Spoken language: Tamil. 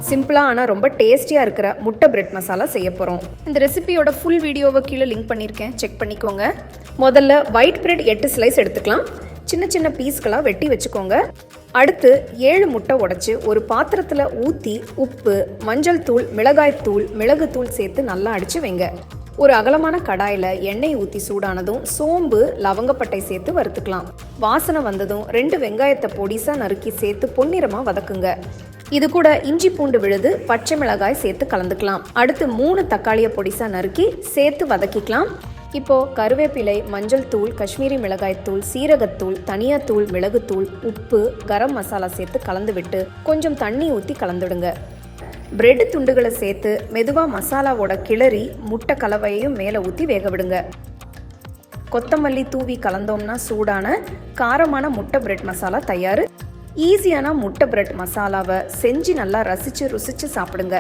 சிம்பிளாக ஆனால் ரொம்ப டேஸ்டியாக இருக்கிற முட்டை பிரெட் மசாலா செய்ய போகிறோம். இந்த ரெசிபியோட ஃபுல் வீடியோவை கீழே லிங்க் பண்ணியிருக்கேன், செக் பண்ணிக்கோங்க. முதல்ல ஒயிட் பிரெட் 8 ஸ்லைஸ் எடுத்துக்கலாம். சின்ன சின்ன பீஸ்களாக வெட்டி வச்சுக்கோங்க. அடுத்து 7 முட்டை உடைச்சி ஒரு பாத்திரத்தில் ஊற்றி உப்பு, மஞ்சள் தூள், மிளகாய்த்தூள், மிளகுத்தூள் சேர்த்து நல்லா அடித்து வைங்க. ஒரு அகலமான கடாயில் எண்ணெய் ஊற்றி சூடானதும் சோம்பு, லவங்கப்பட்டை சேர்த்து வறுத்துக்கலாம். வாசனை வந்ததும் 2 வெங்காயத்தை பொடிசாக நறுக்கி சேர்த்து பொன்னிறமாக வதக்குங்க. இது கூட இஞ்சி பூண்டு விழுது, பச்சை மிளகாய் சேர்த்து கலந்துக்கலாம். அடுத்து 3 தக்காளியை பொடிசாக நறுக்கி சேர்த்து வதக்கிக்கலாம். இப்போது கருவேப்பிலை, மஞ்சள் தூள், காஷ்மீரி மிளகாய் தூள், சீரகத்தூள், தனியாத்தூள், மிளகுத்தூள், உப்பு, கரம் மசாலா சேர்த்து கலந்து விட்டு கொஞ்சம் தண்ணி ஊற்றி கலந்துடுங்க. பிரெட் துண்டுகளை சேர்த்து மெதுவாக மசாலாவோட கிளறி முட்டை கலவையையும் மேலே ஊற்றி வேக விடுங்க. கொத்தமல்லி தூவி கலந்தோம்னா சூடான காரமான முட்டை பிரெட் மசாலா தயார். ஈஸியான முட்டை பிரெட் மசாலாவை செஞ்சு நல்லா ருசிச்சு சாப்பிடுங்க.